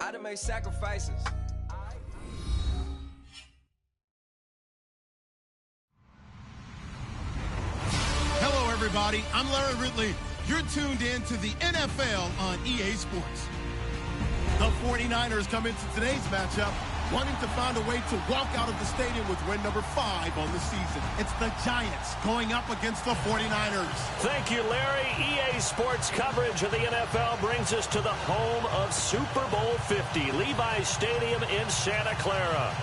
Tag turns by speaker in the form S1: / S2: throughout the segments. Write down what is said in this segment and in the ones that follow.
S1: I done made sacrifices.
S2: Hello, everybody. I'm Larry Ridley. You're tuned in to the NFL on EA Sports. The 49ers come into today's matchup wanting to find a way to walk out of the stadium with win number 5 on the season. It's the Giants going up against the 49ers.
S3: Thank you, Larry. EA Sports coverage of the NFL brings us to the home of Super Bowl 50, Levi's Stadium in Santa Clara.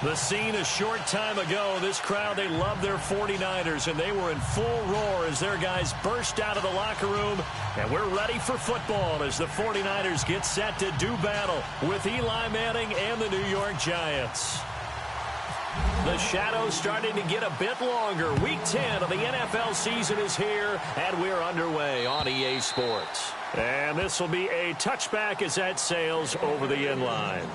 S3: The scene a short time ago, this crowd, they love their 49ers, and they were in full roar as their guys burst out of the locker room. And we're ready for football as the 49ers get set to do battle with Eli Manning and the New York Giants. The shadows starting to get a bit longer. Week 10 of the NFL season is here, and we're underway on EA Sports. And this will be a touchback as that sails over the end line.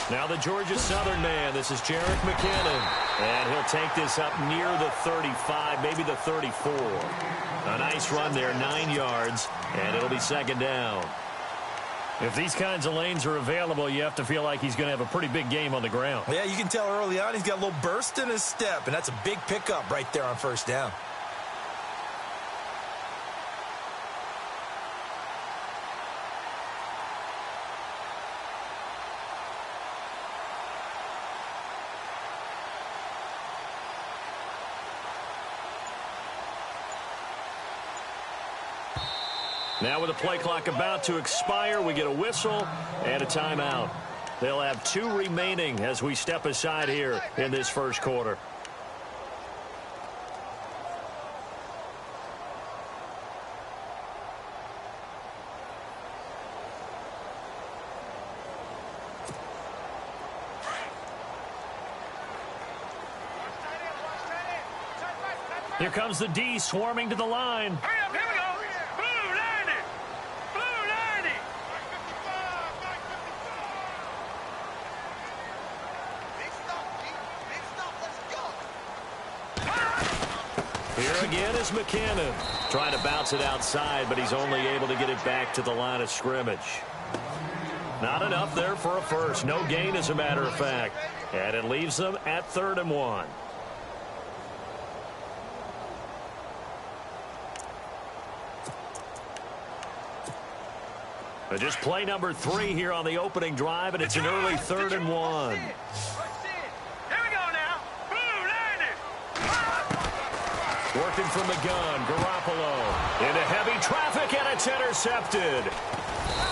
S3: Now the Georgia Southern man, this is Jerick McKinnon, and he'll take this up near the 35, maybe the 34. A nice run there, 9 yards, and it'll be second down. If these kinds of lanes are available, you have to feel like he's going to have a pretty big game on the ground.
S4: Yeah, you can tell early on he's got a little burst in his step, and that's a big pickup right there on first down.
S3: Now with the play clock about to expire, we get a whistle and a timeout. They'll have 2 remaining as we step aside here in this first quarter. Here comes the D swarming to the line. Here again is McKinnon. Trying to bounce it outside, but he's only able to get it back to the line of scrimmage. Not enough there for a first. No gain, as a matter of fact. And it leaves them at 3rd and 1. Just play number 3 here on the opening drive, and it's an early 3rd and 1. Working from the gun, Garoppolo into heavy traffic, and it's intercepted.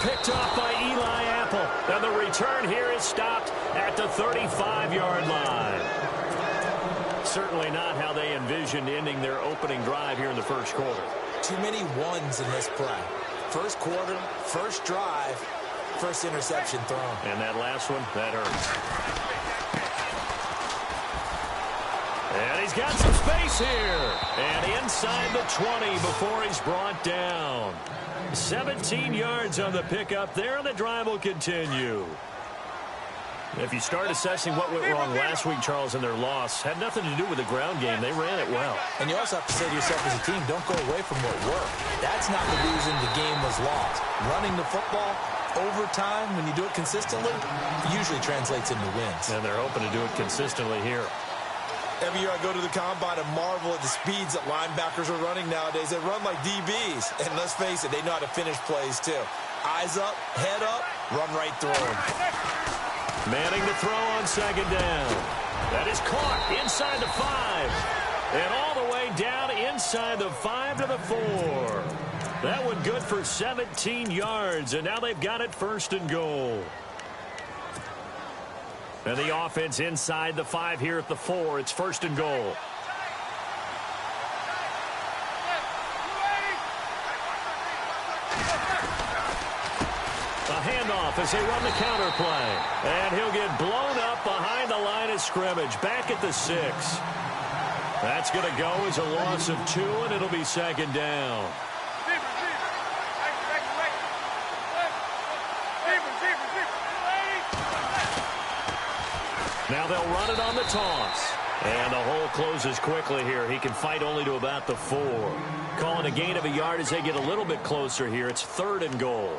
S3: Picked off by Eli Apple. And the return here is stopped at the 35-yard line. Certainly not how they envisioned ending their opening drive here in the first quarter.
S4: Too many ones in this play. First quarter, first drive, first interception thrown.
S3: And that last one, that hurts. And he's got some space here. And inside the 20 before he's brought down. 17 yards on the pickup there, and the drive will continue. If you start assessing what went wrong last week, Charles, in their loss, had nothing to do with the ground game. They ran it well.
S4: And you also have to say to yourself as a team, don't go away from what worked. That's not the reason the game was lost. Running the football over time, when you do it consistently, usually translates into wins.
S3: And they're hoping to do it consistently here.
S4: Every year I go to the combine and marvel at the speeds that linebackers are running nowadays. They run like DBs. And let's face it, they know how to finish plays too. Eyes up, head up, run right through them.
S3: Manning to throw on second down. That is caught inside the 5. And all the way down inside the 5 to the 4. That one good for 17 yards. And now they've got it 1st and goal. And the offense inside the 5 here at the 4. It's 1st and goal. A handoff as they run the counter play. And he'll get blown up behind the line of scrimmage. Back at the 6. That's going to go as a loss of 2, and it'll be 2nd down. Now they'll run it on the toss. And the hole closes quickly here. He can fight only to about the 4. Calling a gain of a yard as they get a little bit closer here. It's 3rd and goal.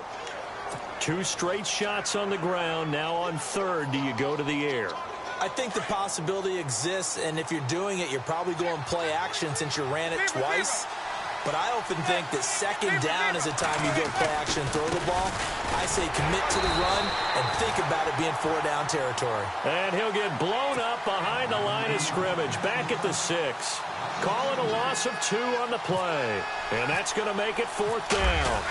S3: 2 straight shots on the ground. Now on 3rd, do you go to the air?
S4: I think the possibility exists, and if you're doing it, you're probably going play action since you ran it twice. But I often think that 2nd down is the time you go play action and throw the ball. I say commit to the run and think about it being 4-down territory.
S3: And he'll get blown up behind the line of scrimmage. Back at the 6. Calling a loss of 2 on the play. And that's going to make it 4th down.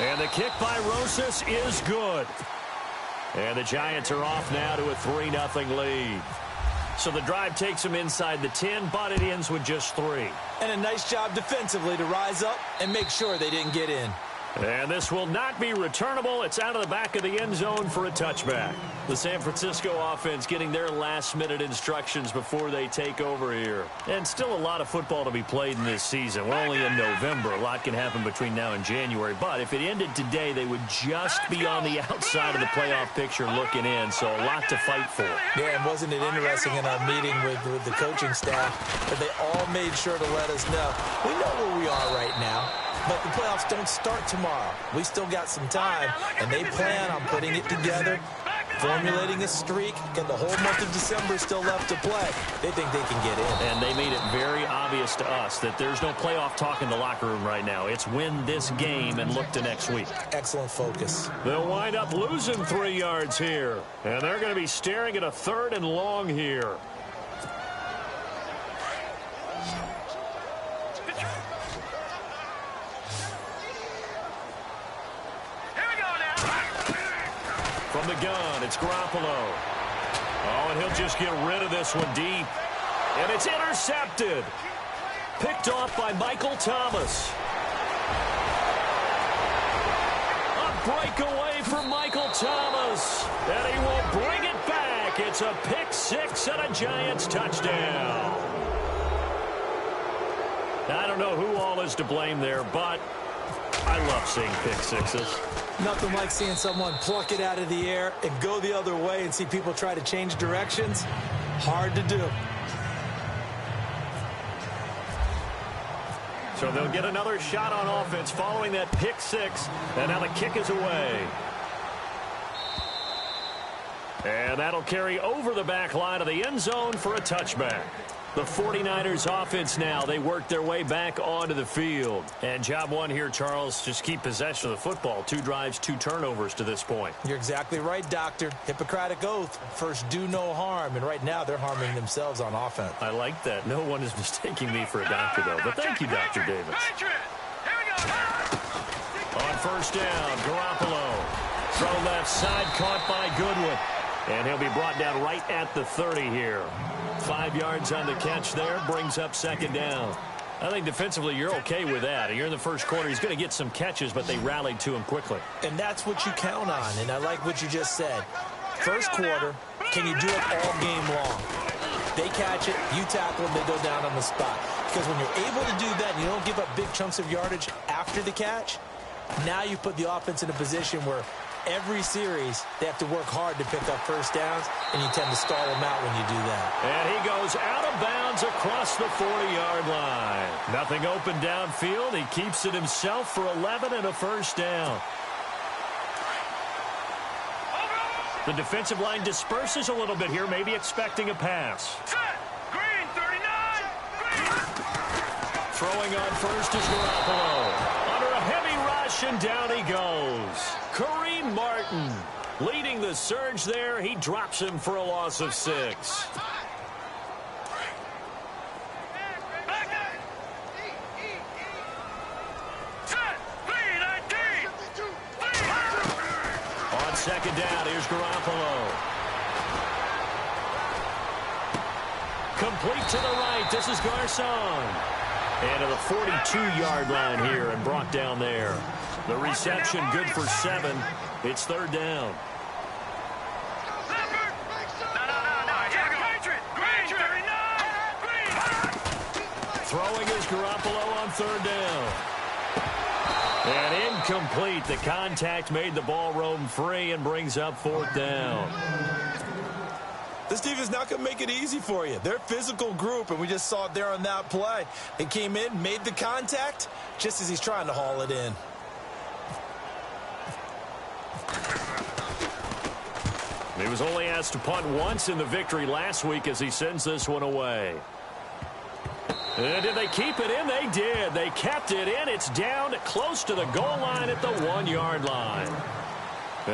S3: And the kick by Rosas is good. And the Giants are off now to a 3-0 lead. So the drive takes them inside the 10, but it ends with just 3.
S4: And a nice job defensively to rise up and make sure they didn't get in.
S3: And this will not be returnable. It's out of the back of the end zone for a touchback. The San Francisco offense getting their last-minute instructions before they take over here. And still a lot of football to be played in this season. We're only in November. A lot can happen between now and January. But if it ended today, they would just be on the outside of the playoff picture looking in. So a lot to fight for.
S4: Yeah, and wasn't it interesting in our meeting with the coaching staff that they all made sure to let us know, we know where we are right now. But the playoffs don't start tomorrow. We still got some time, and they plan on putting it together, formulating a streak. Got the whole month of December still left to play. They think they can get in.
S3: And they made it very obvious to us that there's no playoff talk in the locker room right now. It's win this game and look to next week.
S4: Excellent focus.
S3: They'll wind up losing 3 yards here. And they're going to be staring at a 3rd and long here. From the gun, it's Garoppolo. Oh, and he'll just get rid of this one deep. And it's intercepted. Picked off by Michael Thomas. A breakaway for Michael Thomas. And he will bring it back. It's a pick 6 and a Giants touchdown. I don't know who all is to blame there, but I love seeing pick 6s.
S4: Nothing like seeing someone pluck it out of the air and go the other way and see people try to change directions. Hard to do.
S3: So they'll get another shot on offense following that pick 6. And now the kick is away. And that'll carry over the back line of the end zone for a touchback. The 49ers offense now, they work their way back onto the field. And job one here, Charles, just keep possession of the football. 2 drives, 2 turnovers to this point.
S4: You're exactly right, Doctor. Hippocratic oath. First, do no harm. And right now, they're harming themselves on offense.
S3: I like that. No one is mistaking me for a doctor, though. But thank you, Dr. Davis. On 1st down, Garoppolo. Throw left side, caught by Goodwin. And he'll be brought down right at the 30 here. 5 yards on the catch there, brings up 2nd down. I think defensively you're okay with that. You're in the first quarter. He's going to get some catches, but they rallied to him quickly.
S4: And that's what you count on, and I like what you just said. First quarter, can you do it all game long? They catch it, you tackle them, they go down on the spot. Because when you're able to do that and you don't give up big chunks of yardage after the catch, now you put the offense in a position where every series, they have to work hard to pick up first downs, and you tend to stall them out when you do that.
S3: And he goes out of bounds across the 40-yard line. Nothing open downfield. He keeps it himself for 11 and a first down. The defensive line disperses a little bit here, maybe expecting a pass.
S1: Green, 39!
S3: Throwing on first is Garoppolo. Under a heavy rush, and down he goes. Kareem Martin leading the surge there. He drops him for a loss of 6. second down. Here's Garoppolo. Complete to the right. This is Garcon. And to the 42-yard line here and brought down there. The reception good for 7. It's third down. Throwing is Garoppolo on third down. And incomplete. The contact made the ball roam free and brings up fourth down.
S4: This defense is not going to make it easy for you. They're a physical group, and we just saw it there on that play. They came in, made the contact, just as he's trying to haul it in.
S3: He was only asked to punt once in the victory last week as he sends this one away. And did they keep it in? They did. They kept it in. It's down close to the goal line at the 1-yard line.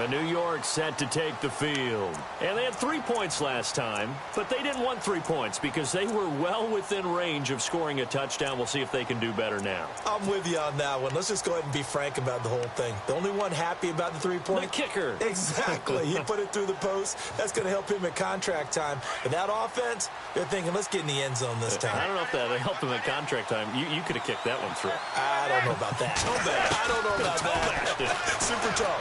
S3: New York set to take the field. And they had 3 points last time, but they didn't want 3 points because they were well within range of scoring a touchdown. We'll see if they can do better now.
S4: I'm with you on that one. Let's just go ahead and be frank about the whole thing. The only one happy about the 3-point?
S3: The kicker.
S4: Exactly. He put it through the post. That's going to help him at contract time. But that offense, they're thinking, let's get in the end zone this time.
S3: I don't know if that helped him at contract time. You could have kicked that one through.
S4: I don't know about that. I don't know about that. Super tall.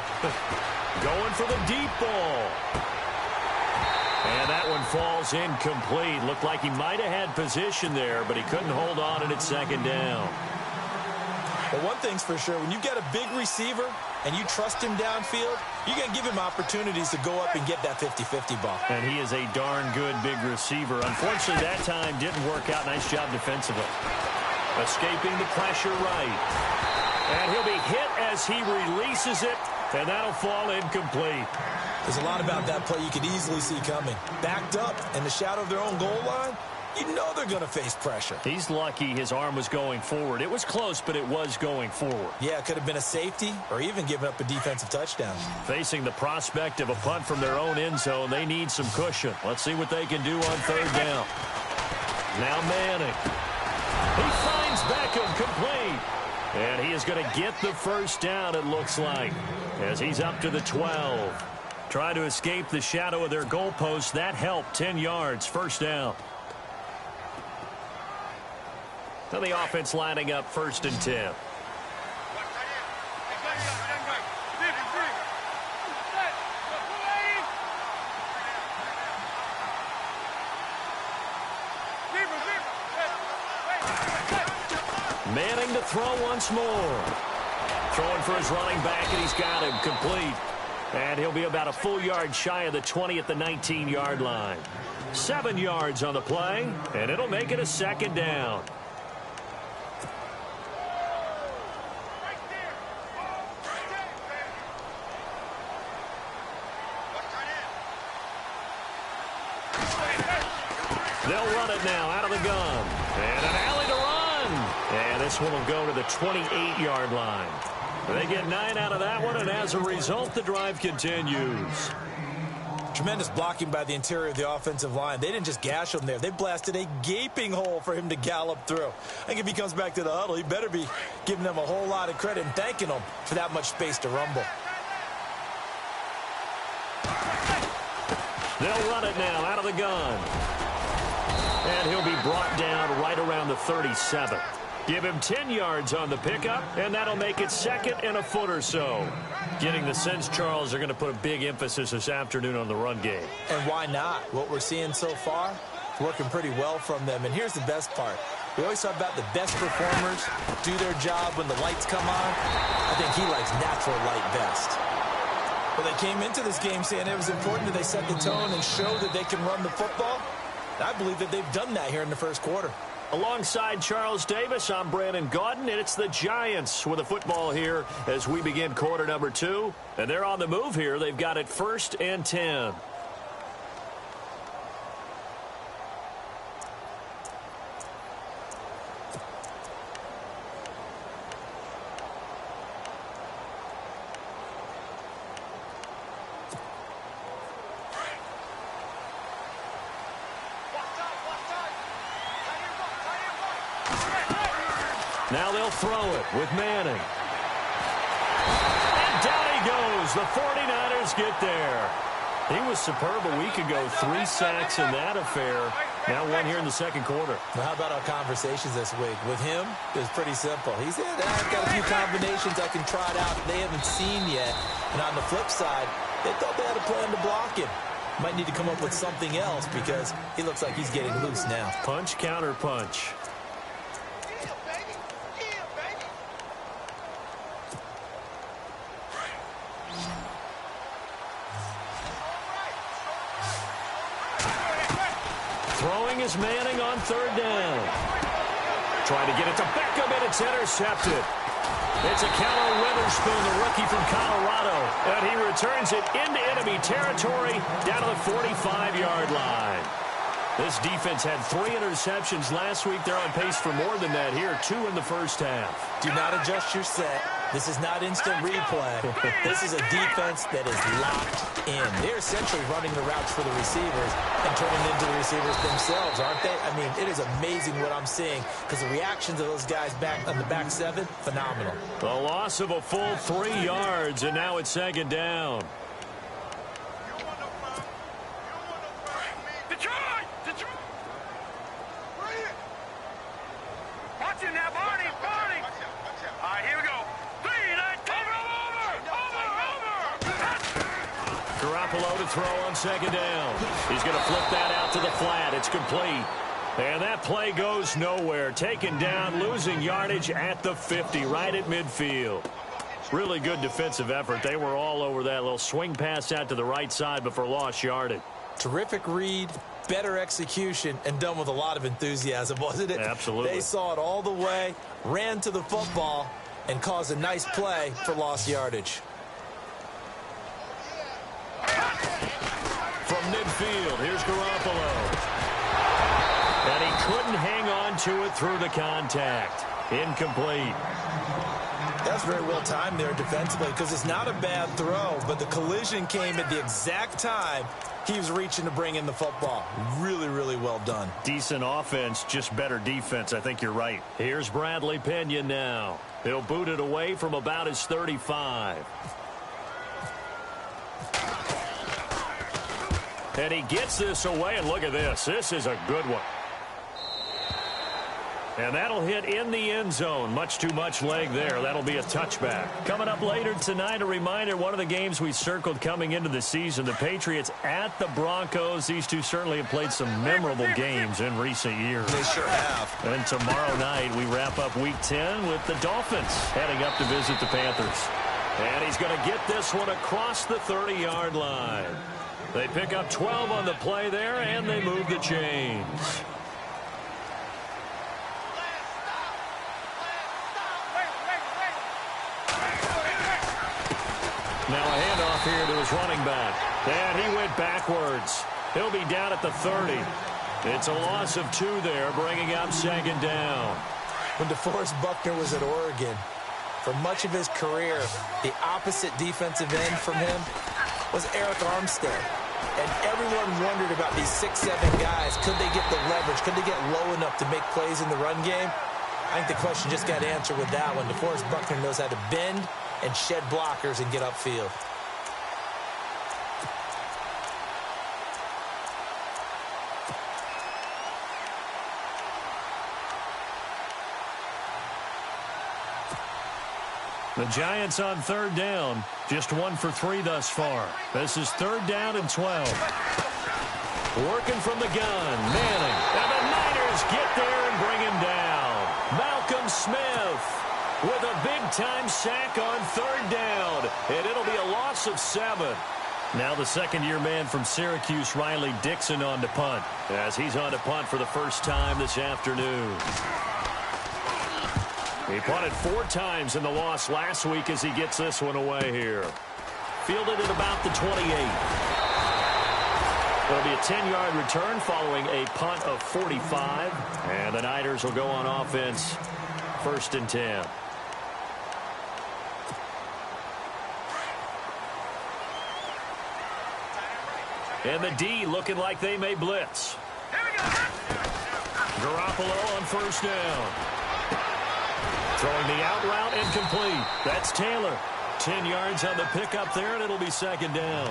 S3: Going for the deep ball. And that one falls incomplete. Looked like he might have had position there, but he couldn't hold on and it's second down.
S4: Well, one thing's for sure. When you get a big receiver and you trust him downfield, you're going to give him opportunities to go up and get that 50-50 ball.
S3: And he is a darn good big receiver. Unfortunately, that time didn't work out. Nice job defensively. Escaping the pressure right. And he'll be hit as he releases it. And that'll fall incomplete.
S4: There's a lot about that play you could easily see coming. Backed up in the shadow of their own goal line, you know they're going to face pressure.
S3: He's lucky his arm was going forward. It was close, but it was going forward.
S4: Yeah, it could have been a safety or even given up a defensive touchdown.
S3: Facing the prospect of a punt from their own end zone, they need some cushion. Let's see what they can do on third down. Now Manning. He finds Beckham complete. And he is going to get the first down, it looks like, as he's up to the 12. Trying to escape the shadow of their goalpost. That helped. 10 yards, first down. Now the offense lining up first and 10. Manning to throw once more. Throwing for his running back, and he's got him complete. And he'll be about a full yard shy of the 20 at the 19-yard line. 7 yards on the play, and it'll make it a second down. They'll run it now out of the gun. And an alley to run. And this one will go to the 28-yard line. They get 9 out of that one, and as a result, the drive continues.
S4: Tremendous blocking by the interior of the offensive line. They didn't just gash him there. They blasted a gaping hole for him to gallop through. I think if he comes back to the huddle, he better be giving them a whole lot of credit and thanking them for that much space to rumble.
S3: They'll run it now out of the gun. And he'll be brought down right around the 37. Give him 10 yards on the pickup, and that'll make it second and a foot or so. Getting the sense, Charles, they're going to put a big emphasis this afternoon on the run game.
S4: And why not? What we're seeing so far is working pretty well from them. And here's the best part. We always talk about the best performers do their job when the lights come on. I think he likes natural light best. Well, they came into this game saying it was important that they set the tone and show that they can run the football. I believe that they've done that here in the first quarter.
S3: Alongside Charles Davis, I'm Brandon Gaudin, and it's the Giants with the football here as we begin quarter number 2. And they're on the move here. They've got it 1st and 10. Now they'll throw it with Manning. And down he goes. The 49ers almost get there. He was superb a week ago. 3 sacks in that affair. Now 1 here in the second quarter.
S4: Well, how about our conversations this week? With him, it was pretty simple. He said, I've got a few combinations I can try it out that they haven't seen yet. And on the flip side, they thought they had a plan to block him. Might need to come up with something else because he looks like he's getting loose now.
S3: Punch, counter punch. Throwing is Manning on 3rd down. Trying to get it to Beckham, and it's intercepted. It's a count on Witherspoon, the rookie from Colorado. And he returns it into enemy territory down to the 45-yard line. This defense had 3 interceptions last week. They're on pace for more than that here. 2 in the first half.
S4: Do not adjust your set. This is not instant replay. This is a defense that is locked in. They're essentially running the routes for the receivers and turning into the receivers themselves, aren't they? I mean, it is amazing what I'm seeing because the reactions of those guys back on the back 7, phenomenal.
S3: The loss of a full 3 yards, and now it's 2nd down. Garoppolo to throw on 2nd down. He's going to flip that out to the flat. It's complete. And that play goes nowhere. Taken down, losing yardage at the 50, right at midfield. Really good defensive effort. They were all over that little swing pass out to the right side before lost yardage.
S4: Terrific read, better execution, and done with a lot of enthusiasm, wasn't it?
S3: Absolutely.
S4: They saw it all the way, ran to the football, and caused a nice play for lost yardage.
S3: From midfield, here's Garoppolo. And he couldn't hang on to it through the contact. Incomplete.
S4: That's very well timed there defensively because it's not a bad throw, but the collision came at the exact time he was reaching to bring in the football. Really, really well done.
S3: Decent offense, just better defense. I think you're right. Here's Bradley Pinion now. He'll boot it away from about his 35. And he gets this away, and look at this. This is a good one. And that'll hit in the end zone. Much too much leg there. That'll be a touchback. Coming up later tonight, a reminder, one of the games we circled coming into the season, the Patriots at the Broncos. These two certainly have played some memorable games in recent years.
S4: They sure have.
S3: And tomorrow night, we wrap up Week 10 with the Dolphins heading up to visit the Panthers. And he's going to get this one across the 30-yard line. They pick up 12 on the play there, and they move the chains. Now a handoff here to his running back. And he went backwards. He'll be down at the 30. It's a loss of 2 there, bringing up 2nd down.
S4: When DeForest Buckner was at Oregon, for much of his career, the opposite defensive end from him was Eric Armstead. And everyone wondered about these 6'7" guys. Could they get the leverage? Could they get low enough to make plays in the run game? I think the question just got answered with that one. DeForest Buckner knows how to bend and shed blockers and get upfield.
S3: The Giants on 3rd down. Just 1 for 3 thus far. This is 3rd down and 12. Working from the gun. Manning. And the Niners get there and bring him down. Malcolm Smith with a big-time sack on 3rd down. And it'll be a loss of 7. Now the second-year man from Syracuse, Riley Dixon, on to punt. As he's on to punt for the first time this afternoon. He punted 4 times in the loss last week as he gets this one away here. Fielded at about the 28. It'll be a 10-yard return following a punt of 45. And the Niners will go on offense 1st and 10. And the D looking like they may blitz. Garoppolo on 1st down. Throwing the out route incomplete. That's Taylor. 10 yards on the pickup there, and it'll be second down.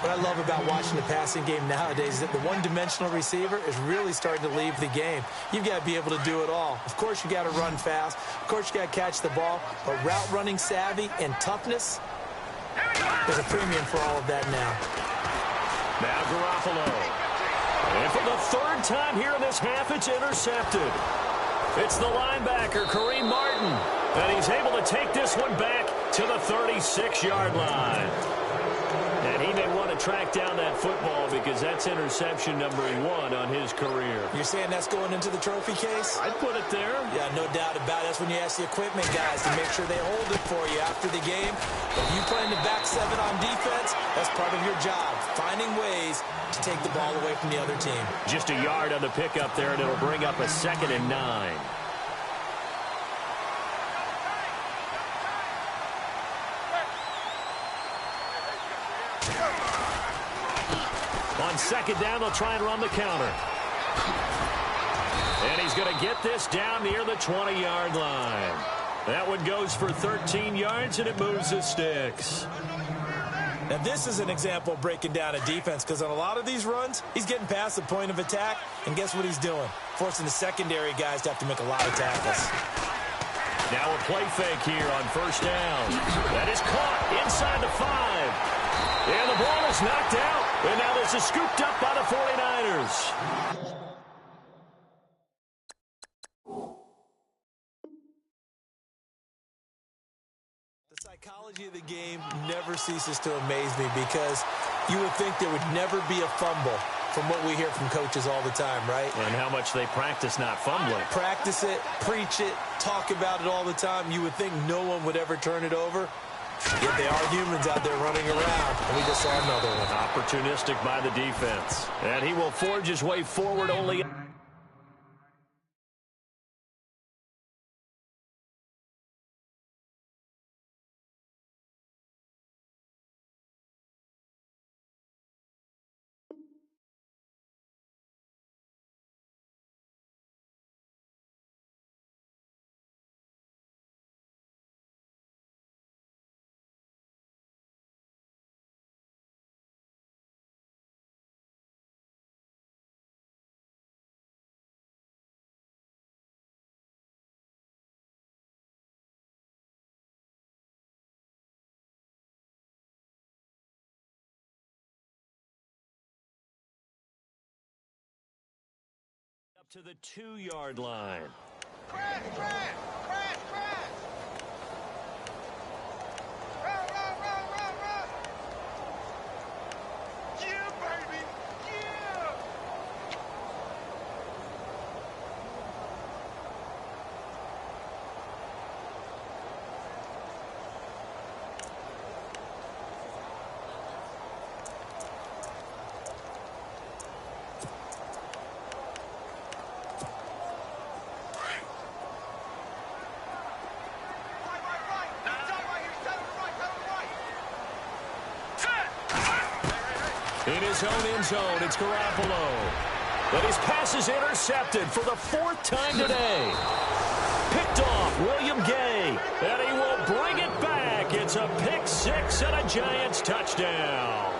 S4: What I love about watching the passing game nowadays is that the one-dimensional receiver is really starting to leave the game. You've got to be able to do it all. Of course, you got to run fast. Of course, you got to catch the ball. But route running savvy and toughness, there's a premium for all of that now.
S3: Now Garoppolo. And for the third time here in this half, it's intercepted. It's the linebacker, Kareem Martin. And he's able to take this one back to the 36-yard line. And he may want to track down that football because that's interception number 1 on his career.
S4: You're saying that's going into the trophy case?
S3: I'd put it there.
S4: Yeah, no doubt about it. That's when you ask the equipment guys to make sure they hold it for you after the game. If you play in the back 7 on defense, that's part of your job, finding ways to take the ball away from the other team.
S3: Just a yard on the pickup there, and it'll bring up a 2nd and 9. On 2nd down, they'll try and run the counter. And he's going to get this down near the 20-yard line. That one goes for 13 yards, and it moves the sticks.
S4: Now, this is an example of breaking down a defense because on a lot of these runs, he's getting past the point of attack, and guess what he's doing? Forcing the secondary guys to have to make a lot of tackles.
S3: Now a play fake here on 1st down. That is caught inside the 5. And the ball is knocked out. And now this is scooped up by the 49ers.
S4: The psychology of the game never ceases to amaze me because you would think there would never be a fumble from what we hear from coaches all the time, right?
S3: And how much they practice not fumbling.
S4: Practice it, preach it, talk about it all the time. You would think no one would ever turn it over. Yet they are humans out there running around, and we just saw another one.
S3: Opportunistic by the defense. And he will forge his way forward only. Up to the 2-yard line.
S1: Crash! Run, run! Yeah, baby! Yeah!
S3: In his own end zone, it's Garoppolo. But his pass is intercepted for the 4th time today. Picked off William Gay, and he will bring it back. It's a pick 6 and a Giants touchdown.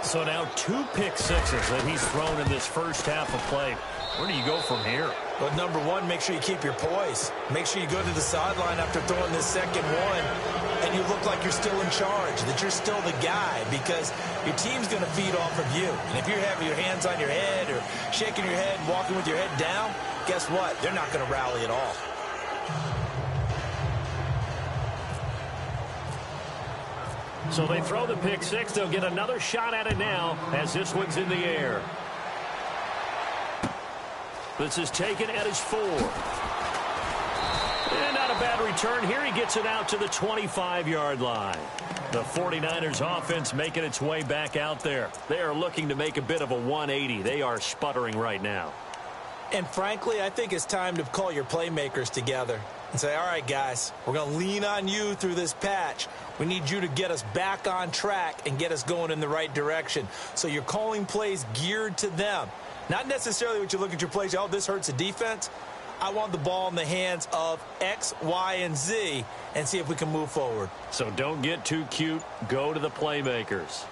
S3: So now 2 pick 6s that he's thrown in this first half of play. Where do you go from here?
S4: Well, number 1, make sure you keep your poise. Make sure you go to the sideline after throwing this second one, and you look like you're still in charge, that you're still the guy, because your team's going to feed off of you. And if you're having your hands on your head or shaking your head and walking with your head down, guess what? They're not going to rally at all.
S3: So they throw the pick 6. They'll get another shot at it now as this one's in the air. This is taken at his 4. And not a bad return here. He gets it out to the 25-yard line. The 49ers offense making its way back out there. They are looking to make a bit of a 180. They are sputtering right now.
S4: And frankly, I think it's time to call your playmakers together and say, all right, guys, we're going to lean on you through this patch. We need you to get us back on track and get us going in the right direction. So you're calling plays geared to them. Not necessarily what you look at your plays, oh, this hurts the defense. I want the ball in the hands of X, Y, and Z and see if we can move forward.
S3: So don't get too cute. Go to the playmakers.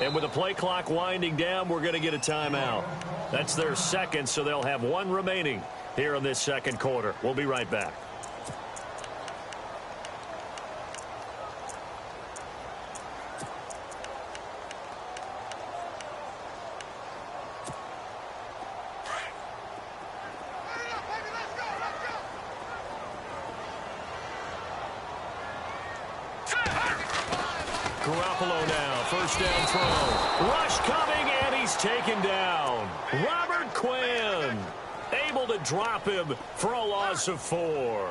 S3: And with the play clock winding down, we're going to get a timeout. That's their second, so they'll have one remaining here in this second quarter. We'll be right back. Garoppolo now, first down throw. Rush coming, and he's taken down. Robert Quinn able to drop him for a loss of 4.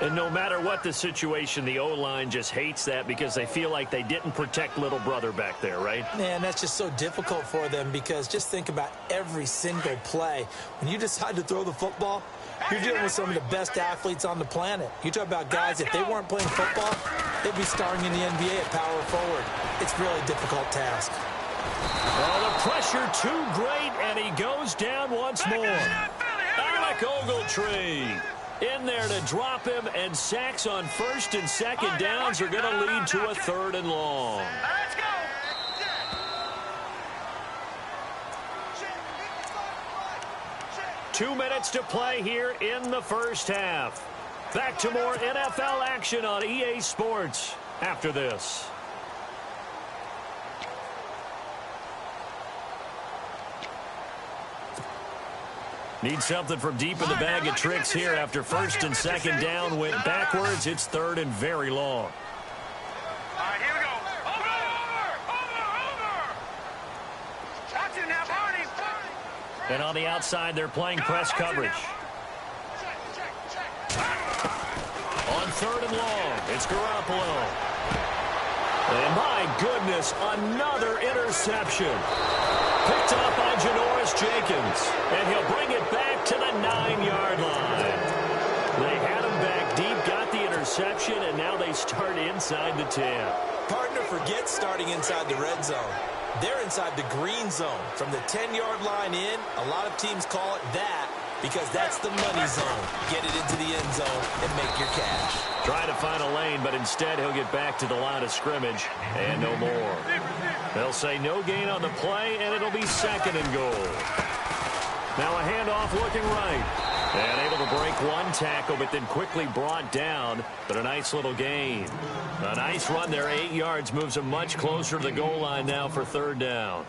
S3: And no matter what the situation, the O-line just hates that because they feel like they didn't protect little brother back there, right?
S4: Man, that's just so difficult for them because just think about every single play. When you decide to throw the football, you're dealing with some of the best athletes on the planet. You talk about guys, if they weren't playing football, they'd be starring in the NBA at power forward. It's really a difficult task.
S3: Oh, the pressure too great, and he goes down once more. Alec Ogletree in there to drop him, and sacks on first and second downs are going to lead to a 3rd and long.
S1: Let's go.
S3: 2 minutes to play here in the first half. Back to more NFL action on EA Sports after this. Need something from deep in the bag of tricks here after first and second down went backwards. It's 3rd and very long.
S1: All right, here we go. Over. That's it now, Barney.
S3: And on the outside, they're playing press coverage. On 3rd and long, it's Garoppolo. And my goodness, another interception. Picked up by Janoris Jenkins. And he'll bring it back to the 9-yard line. They had him back deep, got the interception, and now they start inside the 10.
S4: Partner forgets starting inside the red zone. They're inside the green zone. From the 10-yard line in, a lot of teams call it that because that's the money zone. Get it into the end zone and make your cash.
S3: Trying to find a lane, but instead he'll get back to the line of scrimmage and no more. They'll say no gain on the play, and it'll be 2nd and goal. Now a handoff looking right. And able to break one tackle, but then quickly brought down. But a nice little gain. A nice run there, 8 yards, moves him much closer to the goal line now for 3rd down.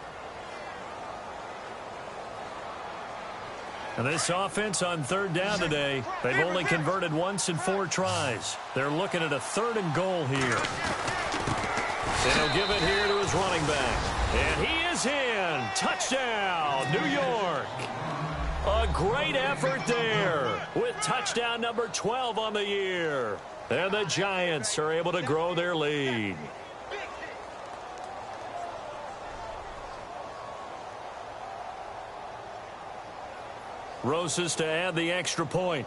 S3: And this offense on 3rd down today, they've only converted once in 4 tries. They're looking at a 3rd and goal here. And he'll give it here to his running back. And he is in. Touchdown, New York. A great effort there with touchdown number 12 on the year. And the Giants are able to grow their lead. Rosas to add the extra point.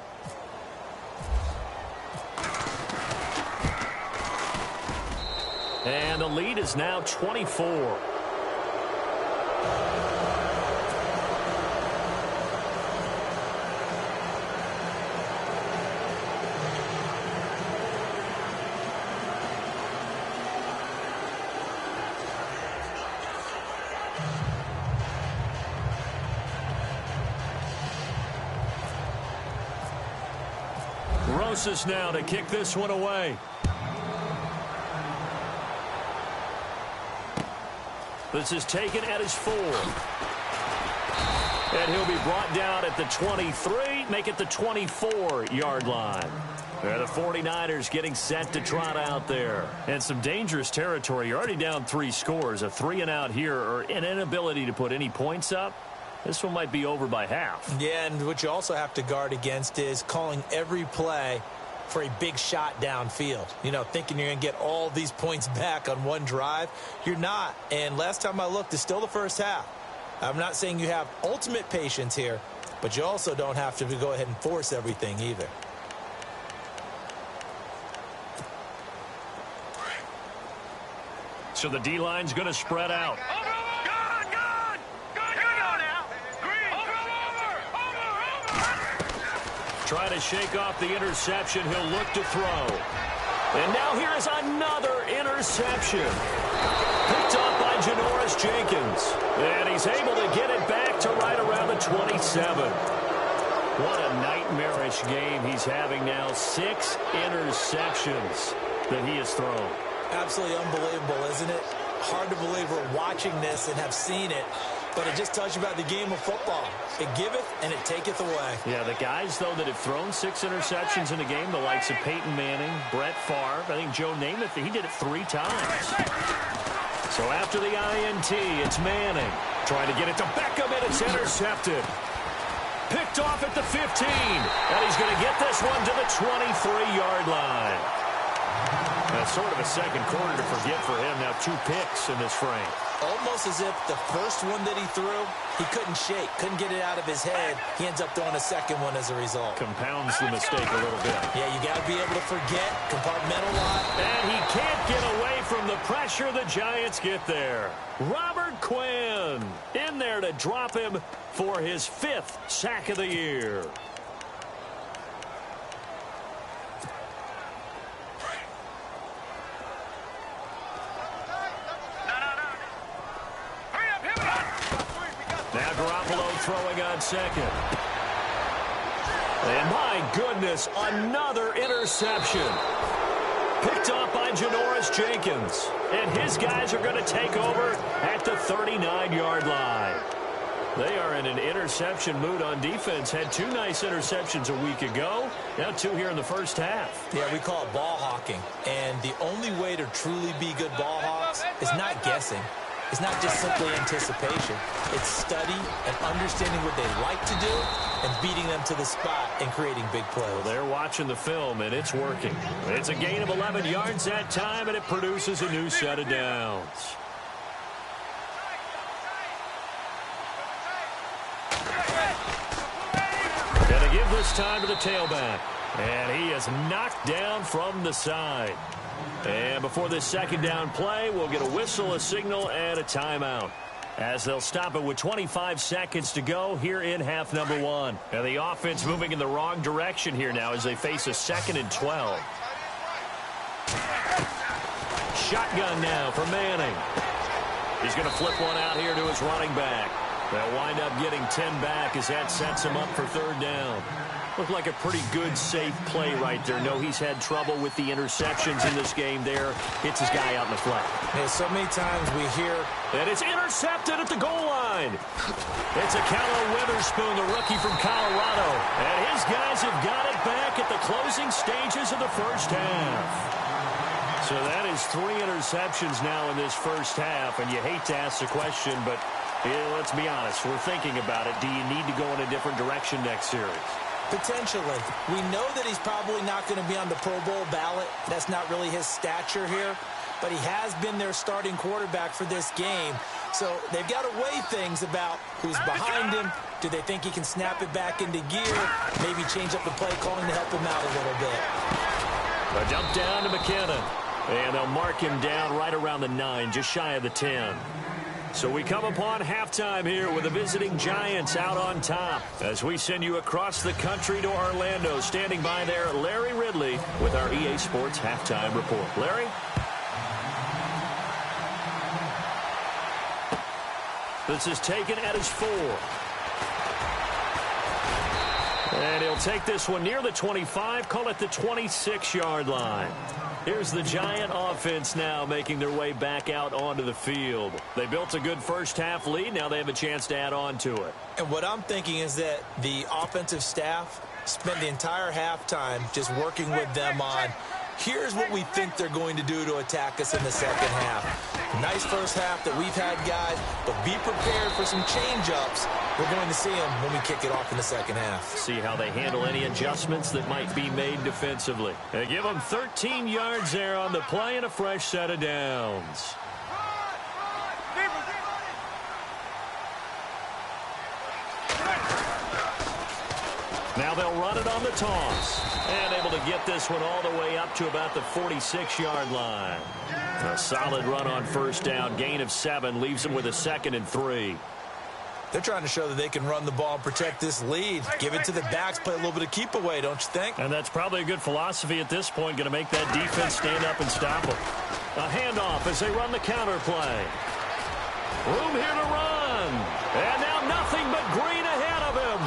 S3: And the lead is now 24. Rosas now to kick this one away. This is taken at his 4. And he'll be brought down at the 23, make it the 24-yard line. The 49ers getting set to trot out there. And some dangerous territory. You're already down 3 scores. A 3-and-out here, or an inability to put any points up. This one might be over by half.
S4: Yeah, and what you also have to guard against is calling every play for a big shot downfield. You know, thinking you're going to get all these points back on one drive. You're not. And last time I looked, it's still the first half. I'm not saying you have ultimate patience here, but you also don't have to go ahead and force everything either.
S3: So the D-line's going to spread out. Trying to shake off the interception. He'll look to throw. And now here is another interception. Picked off by Janoris Jenkins. And he's able to get it back to right around the 27. What a nightmarish game he's having now. 6 interceptions that he has thrown.
S4: Absolutely unbelievable, isn't it? Hard to believe we're watching this and have seen it, but it just tells you about the game of football. It giveth and it taketh away.
S3: Yeah, the guys, though, that have thrown 6 interceptions in a game, the likes of Peyton Manning, Brett Favre, I think Joe Namath, he did it 3 times. So after the INT, it's Manning. Trying to get it to Beckham, and it's intercepted. Picked off at the 15, and he's going to get this one to the 23-yard line. That's sort of a second quarter to forget for him. Now 2 picks in this frame.
S4: Almost as if the first one that he threw, he couldn't shake, couldn't get it out of his head. He ends up throwing a second one as a result.
S3: Compounds the mistake a little bit.
S4: Yeah, you got to be able to forget, compartmentalize.
S3: And he can't get away from the pressure. The Giants get there. Robert Quinn in there to drop him for his 5th sack of the year. Now Garoppolo throwing on second. And my goodness, another interception. Picked off by Janoris Jenkins. And his guys are going to take over at the 39-yard line. They are in an interception mood on defense. Had 2 nice interceptions a week ago. Now 2 here in the first half.
S4: Yeah, we call it ball hawking. And the only way to truly be good ball hawks is not guessing. It's not just simply anticipation. It's study and understanding what they like to do and beating them to the spot and creating big plays.
S3: Well, they're watching the film, and it's working. It's a gain of 11 yards that time, and it produces a new set of downs. Gonna give this time to the tailback. And he is knocked down from the side. And before this second down play, we'll get a whistle, a signal, and a timeout, as they'll stop it with 25 seconds to go here in half number 1. And the offense moving in the wrong direction here now as they face a 2nd and 12. Shotgun now for Manning. He's going to flip one out here to his running back. They'll wind up getting 10 back as that sets him up for 3rd down. Looked like a pretty good, safe play right there. No, he's had trouble with the interceptions in this game there. Hits his guy out in the flat.
S4: Yeah, so many times we hear...
S3: And it's intercepted at the goal line. It's a Callow Witherspoon, the rookie from Colorado. And his guys have got it back at the closing stages of the first half. So that is 3 interceptions now in this first half. And you hate to ask the question, but let's be honest. We're thinking about it. Do you need to go in a different direction next series?
S4: Potentially. We know that he's probably not going to be on the Pro Bowl ballot. That's not really his stature here. But he has been their starting quarterback for this game. So they've got to weigh things about who's behind him. Do they think he can snap it back into gear? Maybe change up the play calling to help him out a little bit.
S3: A jump down to McKinnon. And they'll mark him down right around the 9, just shy of the 10. So we come upon halftime here with the visiting Giants out on top as we send you across the country to Orlando. Standing by there, Larry Ridley with our EA Sports Halftime Report. Larry? This is taken at his 4. And he'll take this one near the 25, call it the 26-yard line. Here's the Giant offense now making their way back out onto the field. They built a good first-half lead. Now they have a chance to add on to it.
S4: And what I'm thinking is that the offensive staff spent the entire halftime just working with them on, here's what we think they're going to do to attack us in the second half. Nice first half that we've had, guys, but be prepared for some change-ups. We're going to see them when we kick it off in the second half.
S3: See how they handle any adjustments that might be made defensively. They give them 13 yards there on the play and a fresh set of downs. Now they'll run it on the toss. And able to get this one all the way up to about the 46-yard line. A solid run on first down. Gain of 7 leaves them with a 2nd and 3.
S4: They're trying to show that they can run the ball and protect this lead. Give it to the backs, play a little bit of keep away, don't you think?
S3: And that's probably a good philosophy at this point, going to make that defense stand up and stop them. A handoff as they run the counter play. Room here to run. And now nothing but green ahead of him.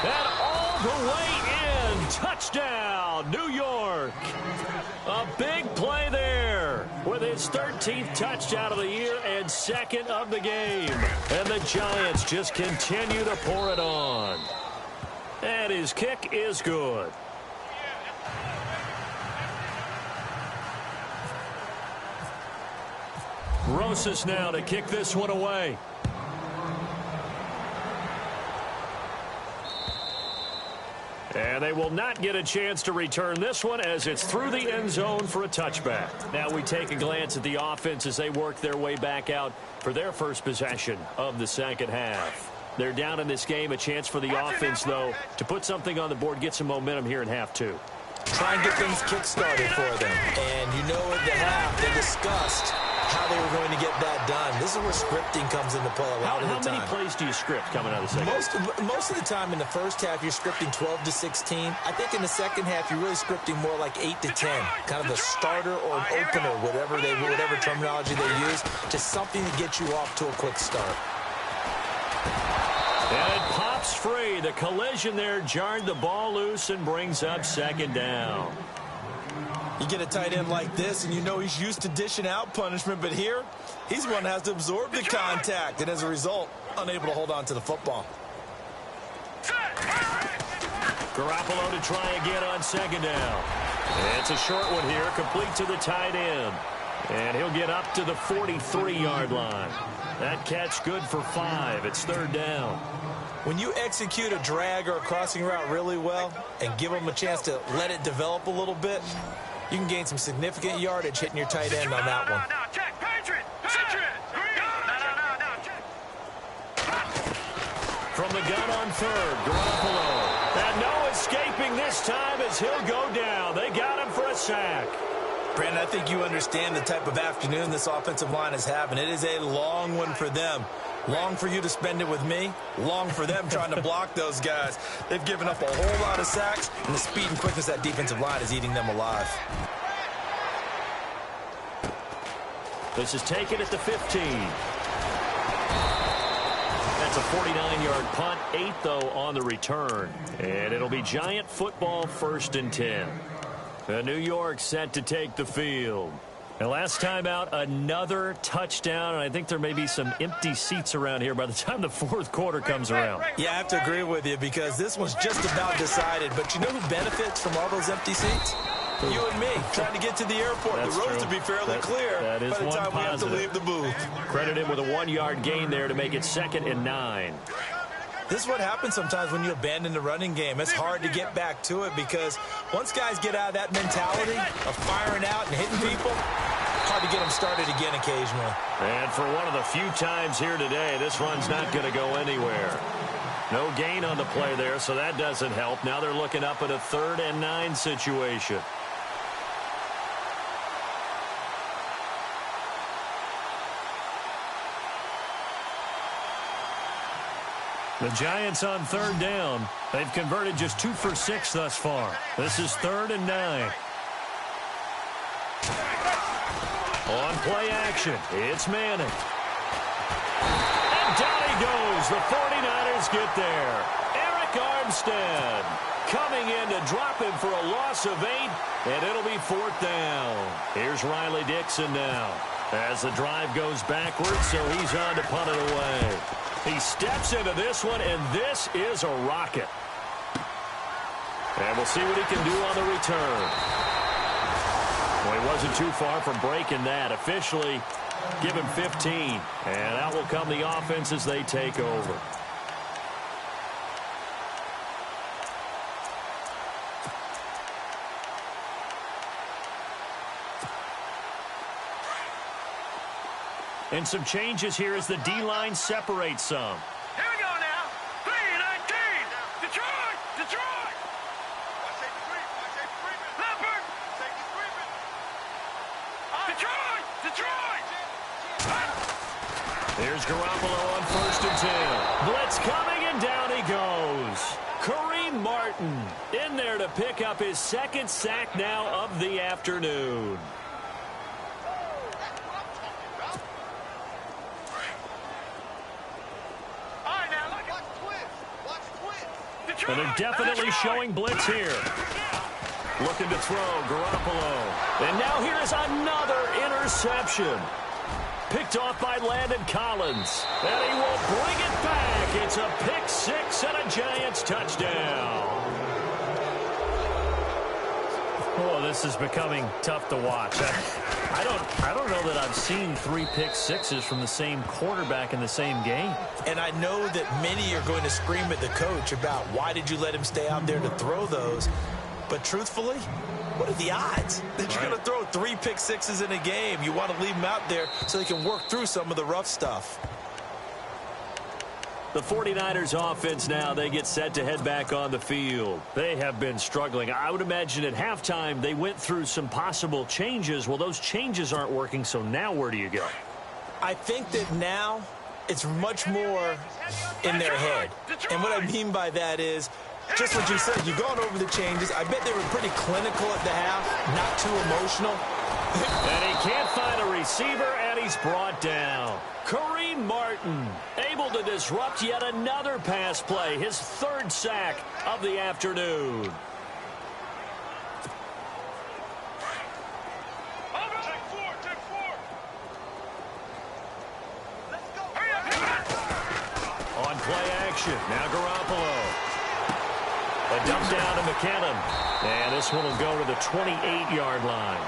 S3: And all the way in. Touchdown, New York. A big play there with his 13th touchdown of the year and second of the game. And the Giants just continue to pour it on. And his kick is good. Rosas now to kick this one away. And they will not get a chance to return this one as it's through the end zone for a touchback. Now we take a glance at the offense as they work their way back out for their first possession of the second half. They're down in this game. A chance for the offense, though, to put something on the board, get some momentum here in half two.
S4: Try and get things kick-started for them. And you know at the half they discussed how they were going to get that done. This is where scripting comes into play a lot of the time.
S3: How many plays do you script coming out of the second half?
S4: Most of the time in the first half, you're scripting 12 to 16. I think in the second half, you're really scripting more like 8 to 10. Kind of a starter or an opener, whatever terminology they use, just something to get you off to a quick start.
S3: And it pops free. The collision there jarred the ball loose and brings up second down.
S4: You get a tight end like this, and you know he's used to dishing out punishment, but here, he's the one that has to absorb the contact, and as a result, unable to hold on to the football.
S3: Garoppolo to try again on second down. It's a short one here, complete to the tight end. And he'll get up to the 43-yard line. That catch good for 5. It's third down.
S4: When you execute a drag or a crossing route really well and give them a chance to let it develop a little bit, you can gain some significant yardage hitting your tight end on that one.
S3: From the gun on third, Garoppolo. And no escaping this time as he'll go down. They got him for a sack.
S4: Brandon, I think you understand the type of afternoon this offensive line is having. It is a long one for them. Long for you to spend it with me. Long for them trying to block those guys. They've given up a whole lot of sacks, and the speed and quickness of that defensive line is eating them alive.
S3: This is taken at the 15. That's a 49-yard punt. 8, though, on the return. And it'll be Giant football, 1st and 10. New York set to take the field. And last time out, another touchdown, and I think there may be some empty seats around here by the time the fourth quarter comes around.
S4: Yeah, I have to agree with you because this one's just about decided. But you know who benefits from all those empty seats? You and me, trying to get to the airport.
S3: That's
S4: the road's
S3: true.
S4: to be fairly clear
S3: that is
S4: by the time we have to leave the booth.
S3: Credit him with a 1-yard gain there to make it 2nd and 9.
S4: This is what happens sometimes when you abandon the running game. It's hard to get back to it because once guys get out of that mentality of firing out and hitting people, hard to get them started again occasionally.
S3: And for one of the few times here today, this run's not going to go anywhere. No gain on the play there, so that doesn't help. Now they're looking up at a 3rd and 9 situation. The Giants on 3rd down. They've converted just 2 for 6 thus far. This is 3rd and 9. On play action, it's Manning. And down he goes. The 49ers get there. Eric Armstead coming in to drop him for a loss of 8, and it'll be 4th down. Here's Riley Dixon now as the drive goes backwards, so he's on to punt it away. He steps into this one, and this is a rocket. And we'll see what he can do on the return. Well, he wasn't too far from breaking that. Officially, give him 15. And out will come the offense as they take over. And some changes here as the D-line separates some.
S1: Here we go now. 3-19. Detroit. Detroit. Leopard. Detroit. Detroit.
S3: Here's Garoppolo on 1st and 10. Blitz coming, and down he goes. Kareem Martin in there to pick up his second sack now of the afternoon. And they're definitely showing blitz here. Looking to throw, Garoppolo. And now here's another interception. Picked off by Landon Collins. And he will bring it back. It's a pick six and a Giants touchdown. Oh, this is becoming tough to watch. I don't know that I've seen 3 pick sixes from the same quarterback in the same game.
S4: And I know that many are going to scream at the coach about why did you let him stay out there to throw those. But truthfully, what are the odds that you're going to throw 3 pick sixes in a game? You want to leave them out there so they can work through some of the rough stuff.
S3: The 49ers offense now, they get set to head back on the field. They have been struggling. I would imagine at halftime they went through some possible changes. Well, those changes aren't working, so now where do you go?
S4: I think that now it's much more in their head. And what I mean by that is just what you said. You've gone over the changes. I bet they were pretty clinical at the half, not too emotional.
S3: And he can't find a receiver, and he's brought down. Kareem Martin able to disrupt yet another pass play, his 3rd sack of the afternoon. On play action, now Garoppolo. A dump down to McKinnon. And this one will go to the 28-yard line.